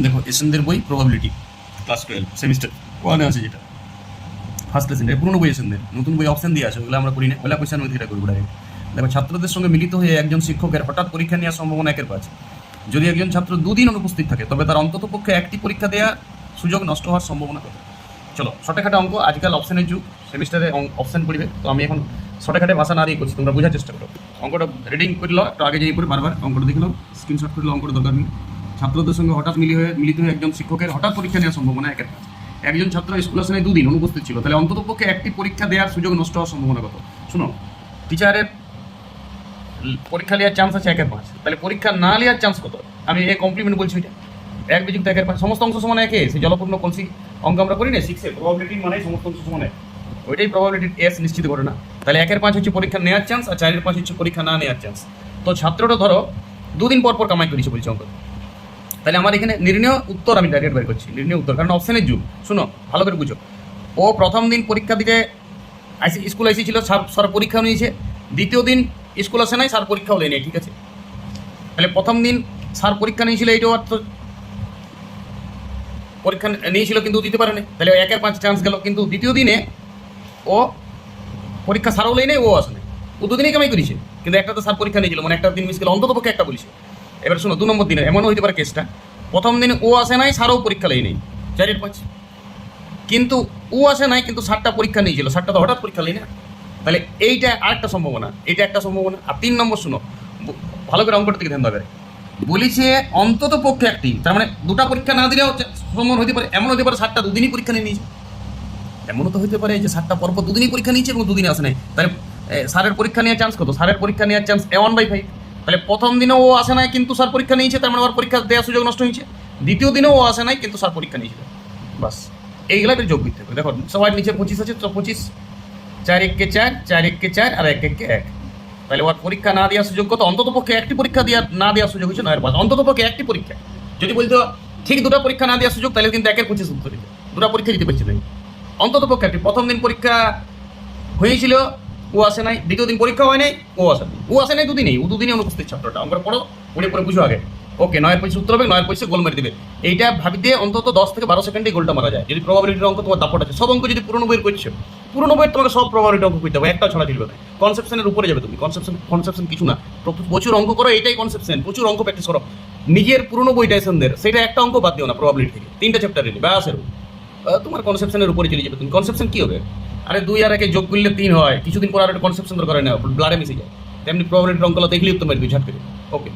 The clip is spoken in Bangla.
দেখো এসএনদের বই প্রবাবিলিটি ক্লাস 12 সেমিস্টার 1 আছে, যেটা ফার্স্ট লেসন, পুরনো বই এসএনদের, নতুন বই অপশন দিয়ে আছে, ওগুলো আমরা করি না, ওগুলো কোয়েশ্চেন আমি এটা করবো ডাইরেক্ট। দেখো ছাত্রদের সঙ্গে মিলিত হয়ে একজন শিক্ষকের হঠাৎ পরীক্ষা নেওয়ার সম্ভাবনা 1/5। যদি একজন ছাত্র দুদিন অনুপস্থিত থাকে তবে তার অন্তত পক্ষে একটি পরীক্ষা দেওয়ার সুযোগ নষ্ট হওয়ার সম্ভাবনা কত? চলো শর্টকাটে অঙ্ক, আজকাল অপশনের যুগ, সেমিস্টারে অপশন পড়বে, তো আমি এখন শর্টকাটে ভাষা না দিয়ে করছি, তোমরা বোঝার চেষ্টা করো। অঙ্কটা রিডিং করে লো, একটু আগে যেয়ে পড়ে বারবার অঙ্কটা দেখে লো, স্ক্রিনশট করে লো, অঙ্কটা দরকার নেই। ছাত্রদের সঙ্গে হঠাৎ মিলিত হয়ে একজন শিক্ষকের হঠাৎ পরীক্ষা নেওয়ার সম্ভাবনা 1/5। একজন ছাত্র স্কুল আসনে 2 দিন অনুপস্থিত ছিল, তাহলে অন্তত পক্ষে একটি পরীক্ষা দেওয়ার সুযোগ নষ্ট হওয়ার সম্ভাবনা কত? শুনো, টিচারের পরীক্ষা নেওয়ার চান্স আছে 1/5, তাহলে পরীক্ষা না নেওয়ার চান্স কত? আমি এই কমপ্লিমেন্ট বলছি, ওইটা 1 বিযুক্ত 1/5, সমস্ত অংশ সমান 1, সেই জলপূর্ণ কলসি অঙ্ক আমরা করি না 6 এ, প্রবাবিলিটি মানে সমস্ত অংশ সমান 1, ওইটাই প্রবাবিলিটি এস নিশ্চিত করে না। তাহলে 1/5 হচ্ছে পরীক্ষা নেওয়ার চান্স, আর 4/5 হচ্ছে পরীক্ষা না নেওয়ার চান্স। তো ছাত্রটা ধরো 2 দিন পর কামাই করেছে বলছে অঙ্ক, তাহলে আমার এখানে নির্ণয় উত্তর আমি ডাইরেক্ট বের করছি, নির্ণয় উত্তর, কারণ অপশনের যুগ। শুনো ভালো করে বুঝো, ও প্রথম দিন পরীক্ষা দিতে স্কুল এসেছিল, স্যার পরীক্ষা নিয়েছে, দ্বিতীয় দিন স্কুল আসে নাই, স্যার পরীক্ষাও নেই, ঠিক আছে? তাহলে প্রথম দিন স্যার পরীক্ষা নিয়েছিল, এইটাও অর্থ পরীক্ষা নিয়েছিল কিন্তু দিতে পারেনি, তাহলে 1/5 চান্স গেল। কিন্তু দ্বিতীয় দিনে ও পরীক্ষা স্যারও নেই, ও আসে নাই, ও 2 দিনই কামাই করেছে, কিন্তু একটা তো স্যার পরীক্ষা নিয়েছিল, মানে একটা দিন মিস গেল, অন্তত পক্ষে একটা বলেছে। এবার শোনো, 2 নম্বর দিনে এমনও হইতে পারে কেসটা, প্রথম দিনে ও আসে নাই, স্যারও পরীক্ষা নেই, 4/5, কিন্তু ও আসে নাই, কিন্তু 7টা পরীক্ষা নিয়েছিল, 7টা তো হঠাৎ পরীক্ষা নেই না, তাহলে এইটা আরেকটা সম্ভাবনা, এটা একটা সম্ভাবনা। আর 3 নম্বর শুনো, ভালো করে অঙ্কটা থেকে ধ্যান দেবে, বলেছে অন্তত পক্ষে একটি, তার মানে 2টা পরীক্ষা না দিলেও সম্ভব হতে পারে, এমন হতে পারে 7টা 2 দিনই পরীক্ষা নিয়ে নিয়েছে, এমনও তো হতে পারে যে 7টা পরপর 2 দিনই পরীক্ষা নিয়েছে এবং 2 দিনে আসে নাই, তাহলে স্যারের পরীক্ষা নেওয়ার চান্স কত? স্যারের পরীক্ষা নেওয়ার চান্স 1/5, তাহলে প্রথম দিনেও ও আসে নাই কিন্তু স্যার পরীক্ষা নিয়েছে, তার মানে ওর পরীক্ষা দেওয়ার সুযোগ নষ্ট হয়েছে। দ্বিতীয় দিনেও ও আসে নাই কিন্তু স্যার পরীক্ষা নিয়েছিল, বাস এইগুলা যোগ করতে হবে। দেখো সবার নিচে 25 আছে, তো 25, 4 1 কে 4, 4 1 কে 4, আর 1 1 কে 1, তাহলে ওর পরীক্ষা না দেওয়ার সুযোগ কত? অন্তত পক্ষে একটি পরীক্ষা না দেওয়ার সুযোগ হচ্ছে 9/5, অন্তত পক্ষে একটি পরীক্ষা। যদি বলতো ঠিক 2টা পরীক্ষা না দেওয়ার সুযোগ, তাহলে কিন্তু 1/25 উত্তর দিত, 2টা পরীক্ষা দিতে পারছে না, অন্তত পক্ষে একটি। প্রথম দিন পরীক্ষা হয়েছিল, ও আসে নাই, দ্বিতীয় দিন পরীক্ষা হয় নাই, ও আসে নাই 2 দিনেই, ও 2 দিনই অনুপস্থিত ছাত্রটা। আমরা পড়ো, পরে বুঝো আগে, ওকে 9/25 উত্তর হবে, 9/25 গোল মেরে দেবে। এইটা ভাবিতে অন্তত 10 থেকে 12 সেকেন্ডে গোলটা মারা যায়, যদি প্রবাবিলিটির অঙ্ক তোমার দাপট আছে। সব অঙ্ক যদি পুরনো বইয়ের করছো, পুরনো বইয়ের তোমাকে সব প্রবাবিলিটি অঙ্ক করতে হবে, একটা ছড়া দিবে না, কনসেপশনের উপরে যাবে তুমি। কনসেপশন কিছু না, প্রচুর অঙ্ক করো, এটাই কনসেপশন, প্রচুর অঙ্ক প্র্যাকটিস করো। নিজের পুরনো বইটা এসেনদের, সেটা একটা অঙ্ক বাদ দিও না প্রবাবিলিটি থেকে, 3টা চ্যাপ্টার এলে ব্যাস, তোমার কনসেপশনের উপরে চলে যাবে তুমি। কনসেপশন কি হবে? আরে 2 আর 1 যোগ করলে 3 হয়, কিছুদিন পর আর একটা কনসেপশন দরকার হয় না, ব্লাডে মিশে যায়। তেমনি প্রবাবিলিটির অঙ্কগুলো দেখলেই তো মেরে দিই ঝাট করে। ওকে।